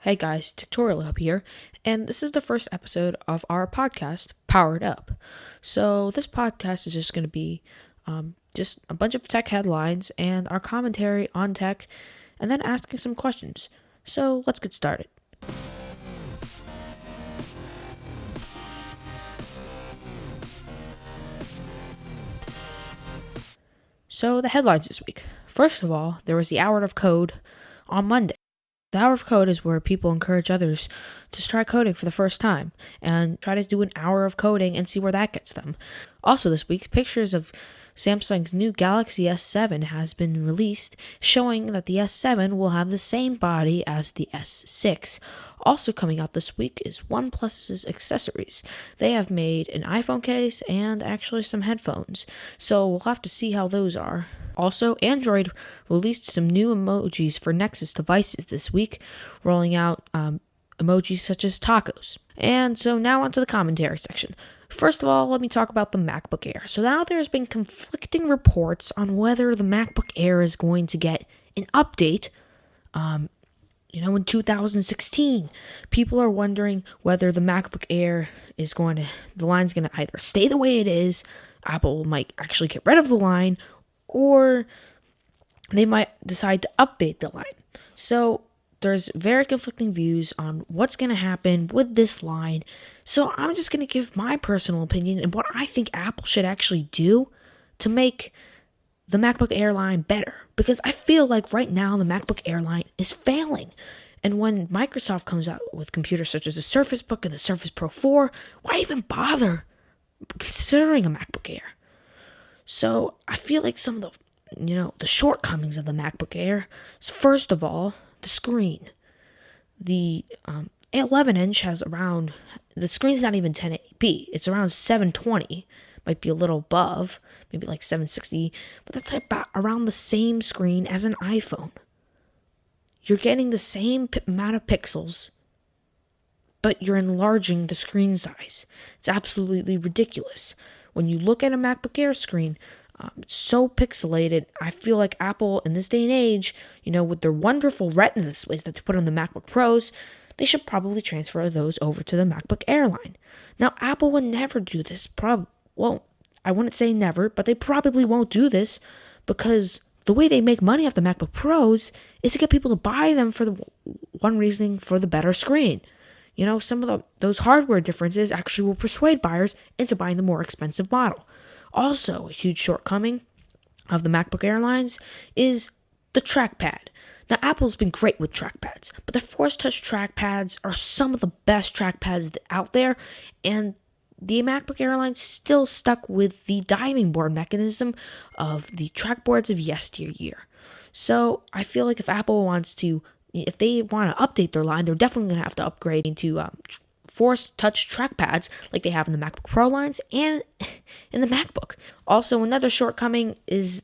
Hey guys, Techtorial up here, and this is the first episode of our podcast, Powered Up. So this podcast is just going to be just a bunch of tech headlines and our commentary on tech, and then asking some questions. So let's get started. So the headlines this week. First of all, there was the Hour of Code on Monday. The Hour of Code is where people encourage others to try coding for the first time and try to do an hour of coding and see where that gets them. Also this week, pictures of Samsung's new Galaxy S7 has been released, showing that the S7 will have the same body as the S6. Also coming out this week is OnePlus's accessories. They have made an iPhone case and actually some headphones, so we'll have to see how those are. Also, Android released some new emojis for Nexus devices this week, rolling out emojis such as tacos. And so now onto the commentary section. First of all, let me talk about the MacBook Air. So now there's been conflicting reports on whether the MacBook Air is going to get an update, in 2016. People are wondering whether the MacBook Air the line's going to either stay the way it is, Apple might actually get rid of the line, or they might decide to update the line. So there's very conflicting views on what's going to happen with this line. So I'm just going to give my personal opinion and what I think Apple should actually do to make the MacBook Air line better. Because I feel like right now the MacBook Air line is failing. And when Microsoft comes out with computers such as the Surface Book and the Surface Pro 4, why even bother considering a MacBook Air? So I feel like some of the shortcomings of the MacBook Air is, first of all, the screen. The 11-inch has the screen's not even 1080p. It's around 720, might be a little above, maybe like 760, but that's about around the same screen as an iPhone. You're getting the same amount of pixels, but you're enlarging the screen size. It's absolutely ridiculous. When you look at a MacBook Air screen, it's so pixelated. I feel like Apple, in this day and age, with their wonderful Retina displays that they put on the MacBook Pros, they should probably transfer those over to the MacBook Air line. Now, Apple would never do this. I wouldn't say never, but they probably won't do this because the way they make money off the MacBook Pros is to get people to buy them for the one reasoning for the better screen. Some of those hardware differences actually will persuade buyers into buying the more expensive model. Also, a huge shortcoming of the MacBook Air lines is the trackpad. Now, Apple's been great with trackpads, but the Force Touch trackpads are some of the best trackpads out there, and the MacBook Air line still stuck with the diving board mechanism of the trackboards of yesteryear. So, I feel like if they want to update their line, they're definitely going to have to upgrade into Force Touch trackpads like they have in the MacBook Pro lines and in the MacBook. Also, another shortcoming is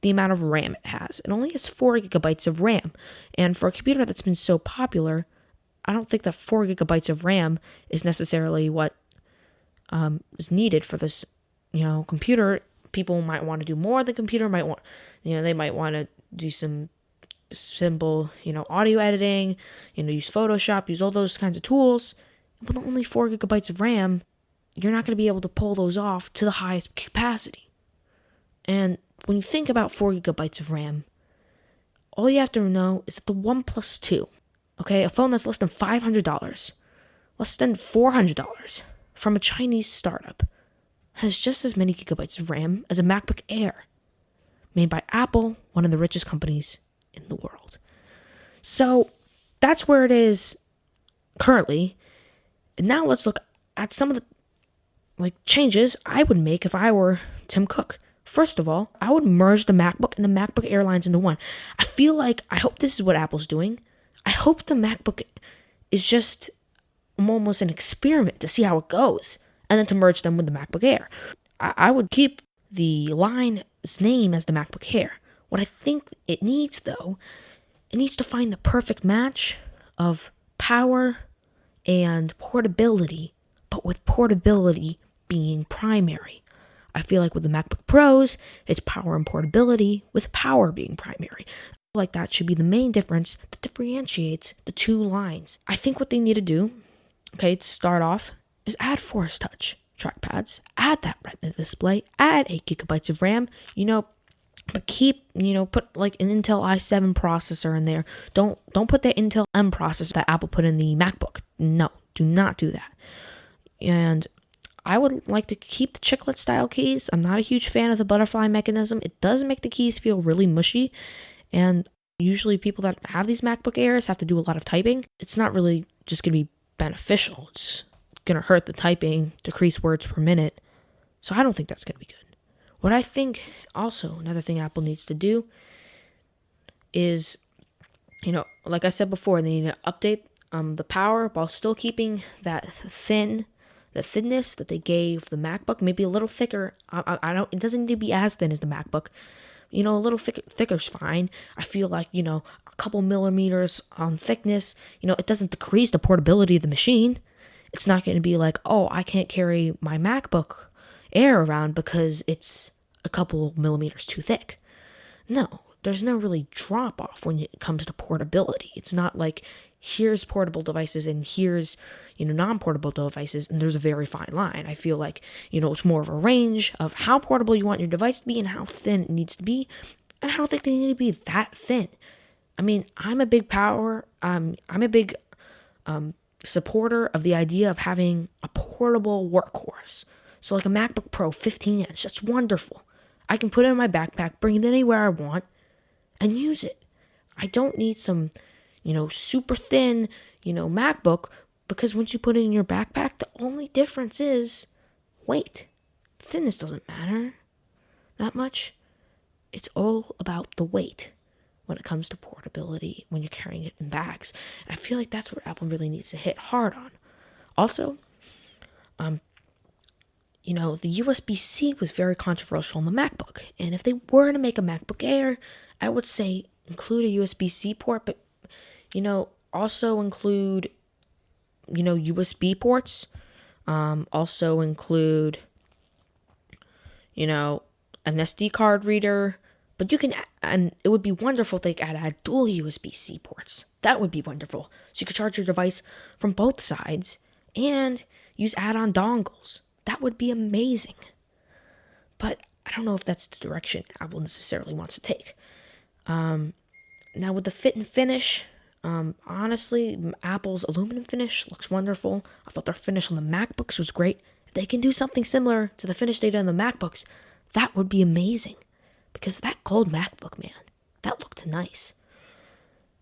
the amount of RAM it has. It only has 4 gigabytes of RAM. And for a computer that's been so popular, I don't think that 4 gigabytes of RAM is necessarily what is needed for this, computer. People might want to do more. The computer might want, they might want to do some simple, audio editing, use Photoshop, use all those kinds of tools. But only 4 gigabytes of RAM, you're not going to be able to pull those off to the highest capacity. And when you think about 4 gigabytes of RAM, all you have to know is that the OnePlus 2, a phone that's less than $500, less than $400 from a Chinese startup, has just as many gigabytes of RAM as a MacBook Air, made by Apple, one of the richest companies in the world. So that's where it is currently. And now let's look at some of the changes I would make if I were Tim Cook. First of all, I would merge the MacBook and the MacBook Air lines into one. I hope this is what Apple's doing. I hope the MacBook is just almost an experiment to see how it goes, and then to merge them with the MacBook Air. I would keep the line's name as the MacBook Air. What I think it needs, though, it needs to find the perfect match of power and portability, but with portability being primary. I feel like with the MacBook Pros, it's power and portability with power being primary. Like that should be the main difference that differentiates the two lines. I think what they need to do, okay, to start off, is add Force Touch trackpads, add that Retina display, add 8 gigabytes of RAM, but keep, put like an Intel i7 processor in there. Don't put the Intel M processor that Apple put in the MacBook. No, do not do that. And I would like to keep the chiclet style keys. I'm not a huge fan of the butterfly mechanism. It does make the keys feel really mushy. And usually people that have these MacBook Airs have to do a lot of typing. It's not really just going to be beneficial. It's going to hurt the typing, decrease words per minute. So I don't think that's going to be good. What I think also, another thing Apple needs to do is, like I said before, they need to update the power while still keeping the thinness that they gave the MacBook, maybe a little thicker. It doesn't need to be as thin as the MacBook. A little thicker is fine. I feel like, a couple millimeters on thickness, it doesn't decrease the portability of the machine. It's not going to be like, oh, I can't carry my MacBook Air around because it's a couple millimeters too thick. No, there's no really drop off when it comes to portability. It's not like here's portable devices and here's, non-portable devices, and there's a very fine line. I feel like, it's more of a range of how portable you want your device to be and how thin it needs to be, and I don't think they need to be that thin. I mean, I'm a big supporter of the idea of having a portable workhorse. So like a MacBook Pro 15-inch, that's wonderful. I can put it in my backpack, bring it anywhere I want, and use it. I don't need some, super thin, MacBook, because once you put it in your backpack, the only difference is weight. Thinness doesn't matter that much. It's all about the weight when it comes to portability when you're carrying it in bags. And I feel like that's where Apple really needs to hit hard on. Also, the USB-C was very controversial on the MacBook. And if they were to make a MacBook Air, I would say include a USB-C port, but, also include, USB ports. Also include, an SD card reader. But and it would be wonderful if they could add dual USB-C ports. That would be wonderful. So you could charge your device from both sides and use add-on dongles. That would be amazing. But I don't know if that's the direction Apple necessarily wants to take. Now with the fit and finish, honestly, Apple's aluminum finish looks wonderful. I thought their finish on the MacBooks was great. If they can do something similar to the finish they did on the MacBooks, that would be amazing. Because that gold MacBook, man, that looked nice.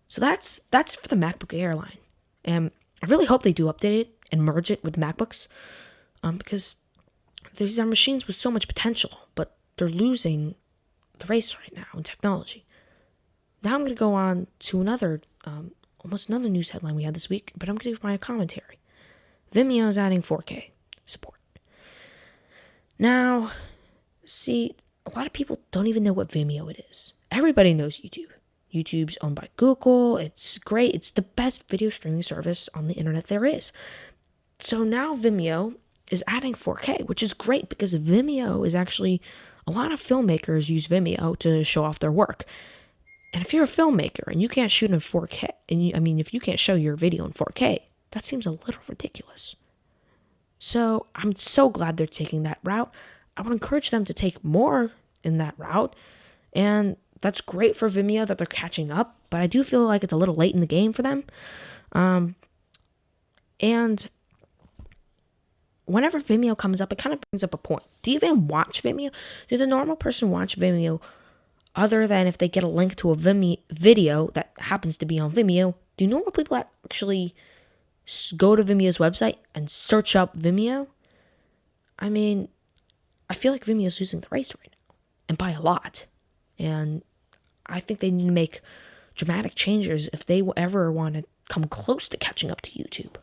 So that's it for the MacBook Air line. And I really hope they do update it and merge it with MacBooks. Because these are machines with so much potential, but they're losing the race right now in technology. Now I'm going to go on to almost another news headline we had this week, but I'm going to give my commentary. Vimeo is adding 4K support. Now, see, a lot of people don't even know what Vimeo it is. Everybody knows YouTube. YouTube's owned by Google. It's great. It's the best video streaming service on the internet there is. So now Vimeo is adding 4K, which is great because Vimeo is actually, a lot of filmmakers use Vimeo to show off their work. And if you're a filmmaker and you can't shoot in 4K, if you can't show your video in 4K, that seems a little ridiculous. So I'm so glad they're taking that route. I would encourage them to take more in that route. And that's great for Vimeo that they're catching up. But I do feel like it's a little late in the game for them. And whenever Vimeo comes up, it kind of brings up a point. Do you even watch Vimeo? Do the normal person watch Vimeo other than if they get a link to a video that happens to be on Vimeo? Do normal people actually go to Vimeo's website and search up Vimeo? I feel like Vimeo's losing the race right now, and by a lot. And I think they need to make dramatic changes if they ever want to come close to catching up to YouTube.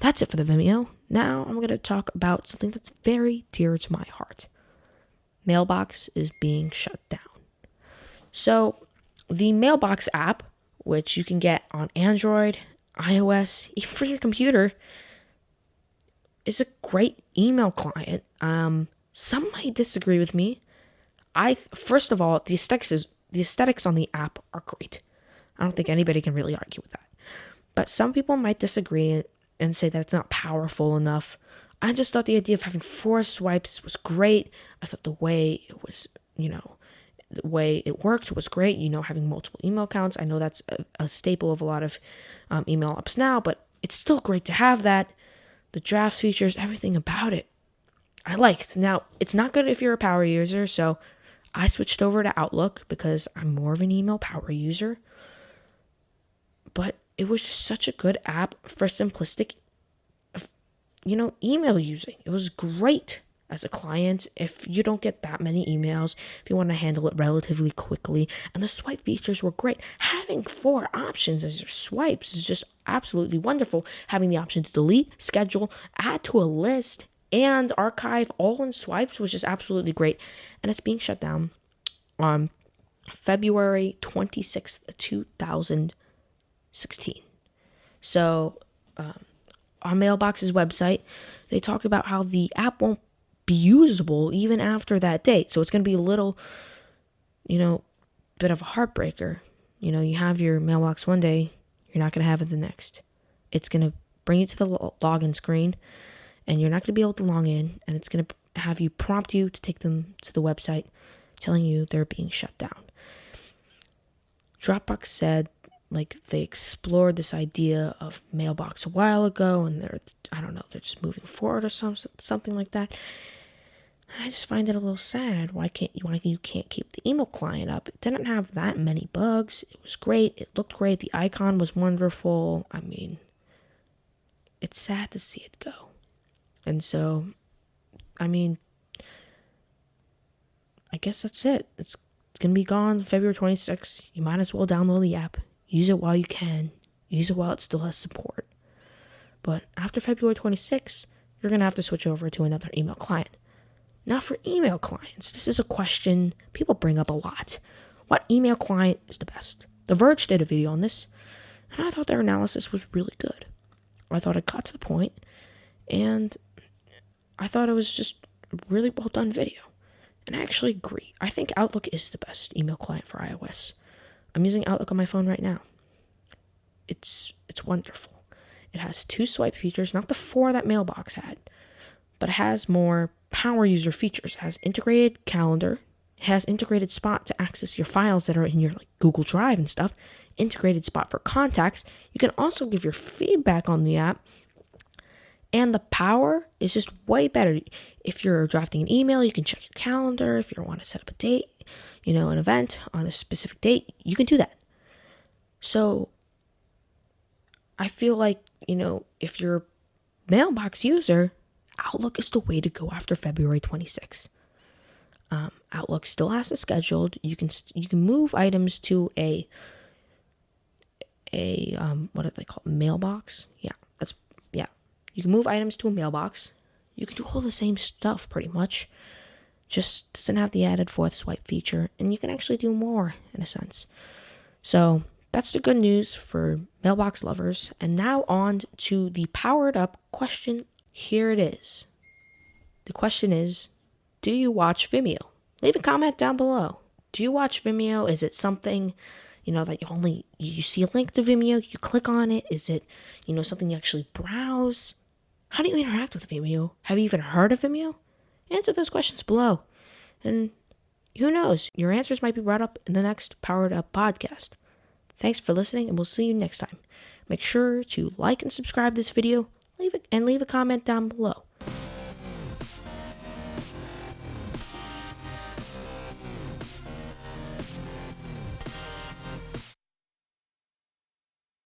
That's it for the Vimeo. Now I'm going to talk about something that's very dear to my heart. Mailbox is being shut down. So the Mailbox app, which you can get on Android, iOS, even for your computer, is a great email client. Some might disagree with me. First of all, the the aesthetics on the app are great. I don't think anybody can really argue with that. But some people might disagree and say that it's not powerful enough. I just thought the idea of having 4 swipes was great. I thought the way it was, the way it worked was great. Having multiple email accounts. I know that's a staple of a lot of email apps now, but it's still great to have that. The drafts features, everything about it, I liked. Now, it's not good if you're a power user, so I switched over to Outlook because I'm more of an email power user. But it was just such a good app for simplistic, email using. It was great as a client if you don't get that many emails, if you want to handle it relatively quickly. And the swipe features were great. Having 4 options as your swipes is just absolutely wonderful. Having the option to delete, schedule, add to a list, and archive all in swipes was just absolutely great. And it's being shut down on February 26th, 2016. So on Mailbox's website, they talked about how the app won't be usable even after that date. So it's going to be a little, bit of a heartbreaker. You have your Mailbox one day, you're not going to have it the next. It's going to bring you to the login screen, and you're not going to be able to log in, and it's going to have you prompt you to take them to the website telling you they're being shut down. Dropbox said, they explored this idea of Mailbox a while ago, and they're just moving forward or something like that. And I just find it a little sad. Why you can't keep the email client up? It didn't have that many bugs. It was great. It looked great. The icon was wonderful. I mean, it's sad to see it go. And so, I guess that's it. It's going to be gone February 26th. You might as well download the app. Use it while you can. Use it while it still has support. But after February 26th, you're going to have to switch over to another email client. Now for email clients, this is a question people bring up a lot. What email client is the best? The Verge did a video on this, and I thought their analysis was really good. I thought it got to the point, and I thought it was just a really well done video. And I actually agree. I think Outlook is the best email client for iOS. I'm using Outlook on my phone right now. It's wonderful. It has 2 swipe features, not the 4 that Mailbox had, but it has more power user features. It has integrated calendar. It has integrated spot to access your files that are in your Google Drive and stuff. Integrated spot for contacts. You can also give your feedback on the app. And the power is just way better. If you're drafting an email, you can check your calendar. If you want to set up a date, an event on a specific date, you can do that. So I feel like, if you're a Mailbox user, Outlook is the way to go after February 26th. Outlook still has it scheduled. You can move items to a what do they call it? Mailbox? Yeah. You can move items to a mailbox. You can do all the same stuff pretty much. Just doesn't have the added 4th swipe feature, and you can actually do more in a sense. So that's the good news for Mailbox lovers. And now on to the powered up question. Here it is. The question is, do you watch Vimeo? Leave a comment down below. Do you watch Vimeo? Is it something, that you see a link to Vimeo, you click on it? Is it, something you actually browse? How do you interact with Vimeo? Have you even heard of Vimeo? Answer those questions below. And who knows, your answers might be brought up in the next Powered Up podcast. Thanks for listening, and we'll see you next time. Make sure to like and subscribe this video, leave a comment down below.